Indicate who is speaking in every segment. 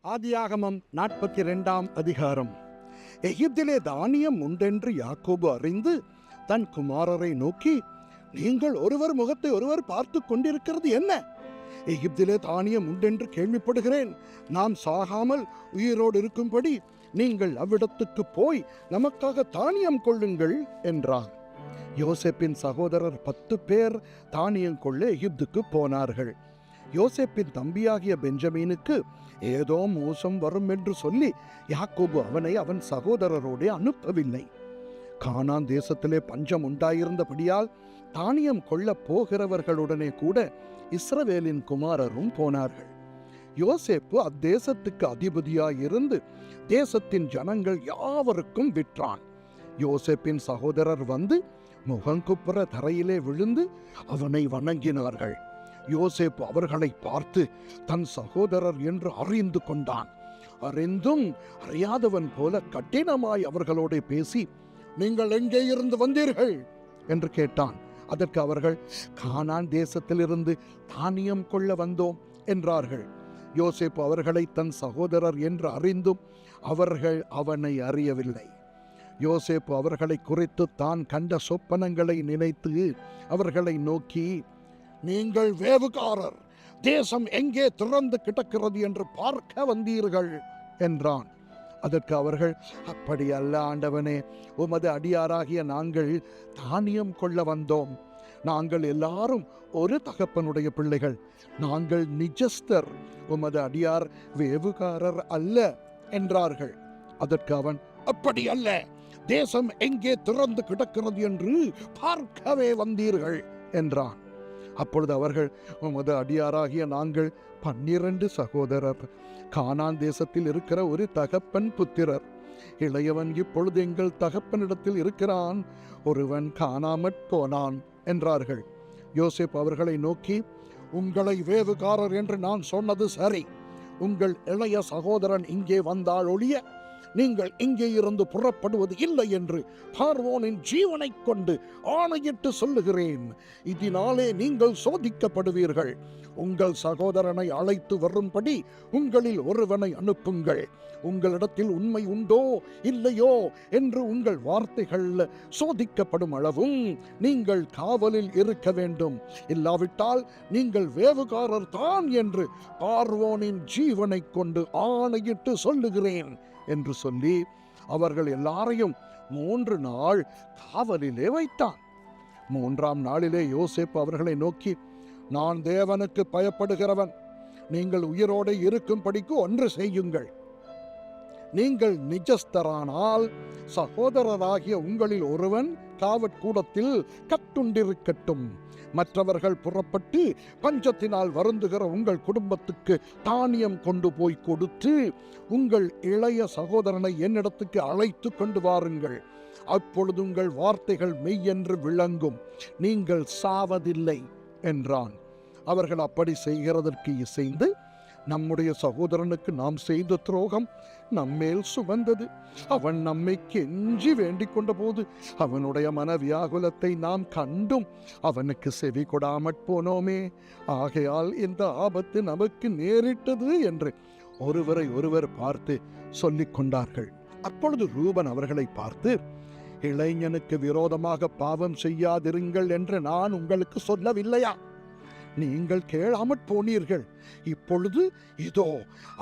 Speaker 1: ஆதியாகமம் 42 அதிகாரம். எகிப்திலே தானியம் உண்டென்று யாக்கோபு அறிந்து தன் குமாரரை நோக்கி, நீங்கள் ஒருவர் முகத்தை ஒருவர் பார்த்து கொண்டிருக்கிறது என்ன? எகிப்திலே தானியம் உண்டென்று கேள்விப்படுகிறேன். நாம் சாகாமல் உயிரோடு இருக்கும்படி நீங்கள் அவ்விடத்துக்கு போய் நமக்காக தானியம் கொள்ளுங்கள் என்றார். யோசேப்பின் சகோதரர் 10 பேர் தானியம் கொள்ள எகிப்துக்கு போனார்கள். யோசேப்பின் தம்பியாகிய பெஞ்சமீனுக்கு ஏதோ மோசம் வரும் என்று சொல்லி யாக்கோபு அவனை அவன் சகோதரரோடு அனுப்பவில்லை. கானான் தேசத்திலே பஞ்சம் உண்டாயிருந்தபடியால் தானியம் கொள்ள போகிறவர்களுடனே கூட இஸ்ரவேலின் குமாரரும் போனார்கள். யோசேப்பு அத்தேசத்துக்கு அதிபதியாயிருந்து தேசத்தின் ஜனங்கள் யாவருக்கும் விற்றான். யோசேப்பின் சகோதரர் வந்து முகங்குப்புற தரையிலே விழுந்து அவனை வணங்கினார்கள். யோசேப்பு அவர்களை பார்த்து தன் சகோதரர் என்று அறிந்து கொண்டான். அறிந்தும் அறியாதவன் போல கடினமாய் அவர்களோடு பேசி, நீங்கள் எங்கே இருந்து வந்தீர்கள் என்று கேட்டான். அதற்கு அவர்கள், கானான் தேசத்திலிருந்து தானியம் கொள்ள வந்தோம் என்றார்கள். யோசேப்பு அவர்களை தன் சகோதரர் என்று அறிந்தும் அவர்கள் அவனை அறியவில்லை. யோசேப்பு அவர்களை குறித்து தான் கண்ட சொப்பனங்களை நினைத்து அவர்களை நோக்கி, நீங்கள் வேவுகாரர், தேசம் எங்கே திறந்து கிடக்கிறது என்று பார்க்க வந்தீர்கள் என்றான். அதற்கு அவர்கள், அப்படி அல்ல ஆண்டவனே, உமது அடியாராகிய நாங்கள் தானியம் கொள்ள வந்தோம். நாங்கள் எல்லாரும் ஒரு தகப்பனுடைய பிள்ளைகள். நாங்கள் நிஜஸ்தர், உமது அடியார் வேவுகாரர் அல்ல என்றார்கள். அதற்கு அவன், அப்படி அல்ல, தேசம் எங்கே திறந்து கிடக்கிறது என்று பார்க்கவே வந்தீர்கள் என்றான். அப்பொழுது அவர்கள், உமது அடியாராகிய நாங்கள் 12 சகோதரர், கானான் தேசத்தில் இருக்கிற ஒரு தகப்பன் புத்திரர். இளையவன் இப்பொழுது எங்கள் தகப்பனிடத்தில் இருக்கிறான், ஒருவன் காணாமற் போனான் என்றார்கள். யோசேப்பு அவர்களை நோக்கி, உங்களை வேவுகாரர் என்று நான் சொன்னது சரி. உங்கள் இளைய சகோதரன் இங்கே வந்தால் ஒழிய நீங்கள் இங்கே இருந்து புறப்படுவது இல்லை என்று பார்வோனின் ஜீவனை கொண்டு ஆணையிட்டு சொல்லுகிறேன். இதனாலே நீங்கள் சோதிக்கப்படுவீர்கள். உங்கள் சகோதரனை அழைத்து வரும்படி உங்களில் ஒருவனை அனுப்புங்கள். உங்களிடத்தில் உண்மை உண்டோ இல்லையோ என்று உங்கள் வார்த்தைகள் சோதிக்கப்படும் அளவும் நீங்கள் காவலில் இருக்க வேண்டும். இல்லாவிட்டால் நீங்கள் வேவுகாரர் தான் என்று பார்வோனின் ஜீவனை கொண்டு ஆணையிட்டு சொல்லுகிறேன் என்று சொல்லி அவர்கள் எல்லாரையும் 3 நாள் காவலிலே வைத்தான். 3ஆம் நாளிலே யோசேப்பு அவர்களை நோக்கி, நான் தேவனுக்கு பயப்படுகிறவன். நீங்கள் உயிரோடு இருக்கும்படிக்கு ஒன்று செய்யுங்கள். நீங்கள் நிஜஸ்தரானால் சகோதரராகிய உங்களில் ஒருவன் காவற்கூடத்தில் கட்டுண்டிருக்கட்டும். மற்றவர்கள் புறப்பட்டு பஞ்சத்தினால் வருந்துகிற உங்கள் குடும்பத்துக்கு தானியம் கொண்டு போய் கொடுத்து உங்கள் இளைய சகோதரனை என்னிடத்துக்கு அழைத்து கொண்டு வாருங்கள். அப்பொழுது உங்கள் வார்த்தைகள் மெய்யென்று விளங்கும், நீங்கள் சாவதில்லை என்றான். அவர்கள் அப்படி செய்கிறதற்கு இசைந்து, நம்முடைய சகோதரனுக்கு நாம் செய்த துரோகம் நம்மேல் சுமந்தது. அவன் நம்மை கெஞ்சி வேண்டிக் கொண்ட போது அவனுடைய மனவியாகுலத்தை நாம் கண்டும் அவனுக்கு செவி கொடாமற் போனோமே. ஆகையால் இந்த ஆபத்து நமக்கு நேரிட்டது என்று ஒருவரை ஒருவர் பார்த்து சொல்லிக் கொண்டார்கள். அப்பொழுது ரூபன் அவர்களை பார்த்து, இளைஞனுக்கு விரோதமாக பாவம் செய்யாதிருங்கள் என்று நான் உங்களுக்கு சொல்லவில்லையா? நீங்கள் கேளாமற் போனீர்கள். இப்பொழுது இதோ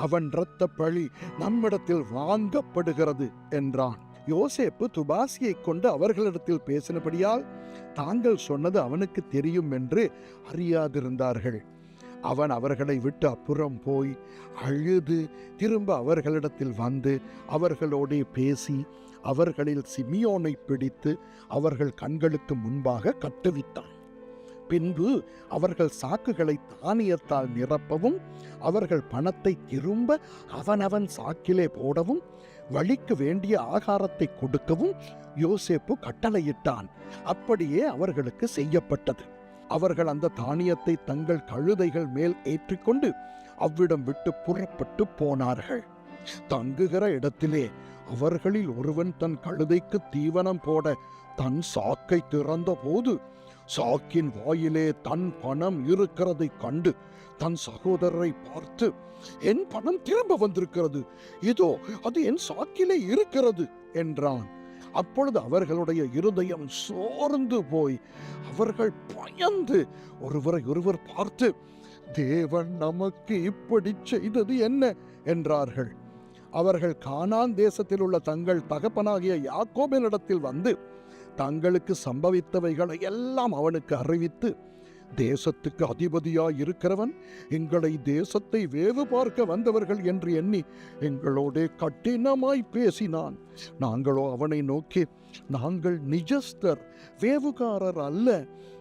Speaker 1: அவன் இரத்த பழி நம்மிடத்தில் வாங்கப்படுகிறது என்றான். யோசேப்பு துபாசியை கொண்டு அவர்களிடத்தில் பேசினபடியால் தாங்கள் சொன்னது அவனுக்கு தெரியும் என்று அறியாதிருந்தார்கள். அவன் அவர்களை விட்டு அப்புறம் போய் அழுது திரும்ப அவர்களிடத்தில் வந்து அவர்களோடே பேசி அவர்களில் சிமியோனை பிடித்து அவர்கள் கண்களுக்கு முன்பாக கட்டுவித்தான். பின்பு அவர்கள் சாக்குகளை தானியத்தால் நிரப்பவும் அவர்கள் பணத்தை திரும்ப அவனவன் சாக்கிலே போடவும் வழிக்கு வேண்டிய ஆகாரத்தை கொடுக்கவும் யோசேப்பு கட்டளையிட்டான். அப்படியே அவர்களுக்கு செய்யப்பட்டது. அவர்கள் அந்த தானியத்தை தங்கள் கழுதைகள் மேல் ஏற்றிக்கொண்டு அவ்விடம் விட்டு புறப்பட்டு போனார்கள். தங்குகிற இடத்திலே அவர்களில் ஒருவன் தன் கழுதைக்கு தீவனம் போட தன் சாக்கை திறந்த போது சாக்கின் வாயிலே தன் பணம் இருக்கிறதை கண்டு தன் சகோதரரை பார்த்து, என் பணம் திரும்ப வந்திருக்கிறது, இதோ அது என் சாக்கிலே இருக்கிறது என்றான். அப்பொழுது அவர்களுடைய இருதயம் சோர்ந்து போய் அவர்கள் பயந்து ஒருவரை ஒருவர் பார்த்து, தேவன் நமக்கு இப்படி செய்தது என்ன என்றார்கள். அவர்கள் கானான் தேசத்தில் உள்ள தங்கள் தகப்பனாகிய யாக்கோபினிடத்தில் வந்து தங்களுக்கு சம்பவித்தவைகளை எல்லாம் அவனுக்கு அறிவித்து, தேசத்துக்கு அதிபதியாய் இருக்கிறவன் எங்களை தேசத்தை வேவு பார்க்க வந்தவர்கள் என்று எண்ணி எங்களோடே கடினமாய் பேசினான். நாங்களோ அவனை நோக்கி, நாங்கள் நிஜஸ்தர், வேவுகாரர் அல்ல.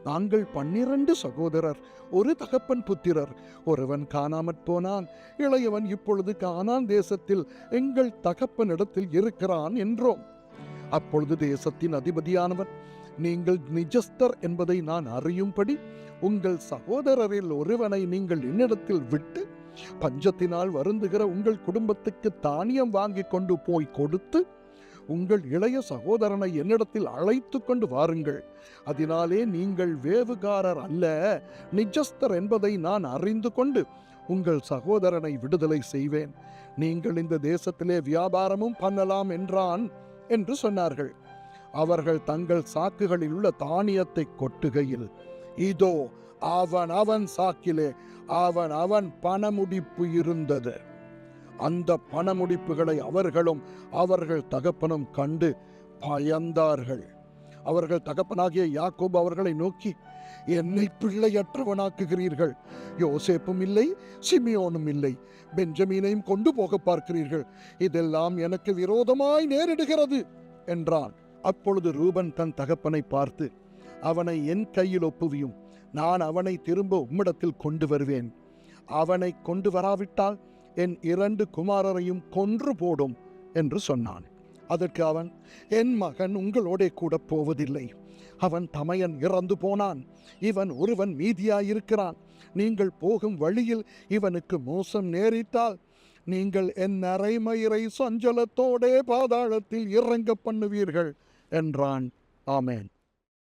Speaker 1: நாங்கள் 12 சகோதரர், ஒரு தகப்பன் புத்திரர். ஒருவன் காணாமற் போனான், இளையவன் இப்பொழுது கானான் தேசத்தில் எங்கள் தகப்பனிடத்தில் இருக்கிறான் என்றோம். அப்பொழுது தேசத்தின் அதிபதியானவன், நீங்கள் நிஜஸ்தர் என்பதை நான் அறியும்படி உங்கள் சகோதரரில் ஒருவனை நீங்கள் என்னிடத்தில் விட்டு பஞ்சத்தினால் வருந்துகிற உங்கள் குடும்பத்துக்கு தானியம் வாங்கி கொண்டு போய் கொடுத்து உங்கள் இளைய சகோதரனை என்னிடத்தில் அழைத்து கொண்டு வாருங்கள். அதனாலே நீங்கள் வேவுகாரர் அல்ல, நிஜஸ்தர் என்பதை நான் அறிந்து கொண்டு உங்கள் சகோதரனை விடுதலை செய்வேன். நீங்கள் இந்த தேசத்திலே வியாபாரமும் பண்ணலாம் என்றான் என்று சொன்னார்கள். அவர்கள் தங்கள் சாக்குகளில் உள்ள தானியத்தை கொட்டுகையில், இதோ அவன் சாக்கிலே அவன் பணமுடிப்பு இருந்தது. அந்த பணமுடிப்புகளை அவர்களும் அவர்கள் தகப்பனும் கண்டு பயந்தார்கள். அவர்கள் தகப்பனாகிய யாக்கோபு அவர்களை நோக்கி, என்னை பிள்ளையற்றவனாக்குகிறீர்கள். யோசேப்பும் இல்லை, சிமியோனும் இல்லை, பெஞ்சமீனையும் கொண்டு போக பார்க்கிறீர்கள். இதெல்லாம் எனக்கு விரோதமாய் நேரிடுகிறது என்றான். அப்பொழுது ரூபன் தன் தகப்பனை பார்த்து, அவனை என் கையில் ஒப்புவியும், நான் அவனை திரும்ப உம்மிடத்தில் கொண்டு வருவேன். அவனை கொண்டு வராவிட்டால் என் 2 குமாரரையும் கொன்று போடும் என்று சொன்னான். அதற்கு அவன், என் மகன் உங்களோட கூட போவதில்லை. அவன் தமையன் இறந்து போனான், இவன் ஒருவன் மீதியாயிருக்கிறான். நீங்கள் போகும் வழியில் இவனுக்கு மோசம் நேரிட்டால் நீங்கள் என் அரைமயிரை சஞ்சலத்தோடே பாதாளத்தில் இறங்க பண்ணுவீர்கள் என்றான். ஆமென்.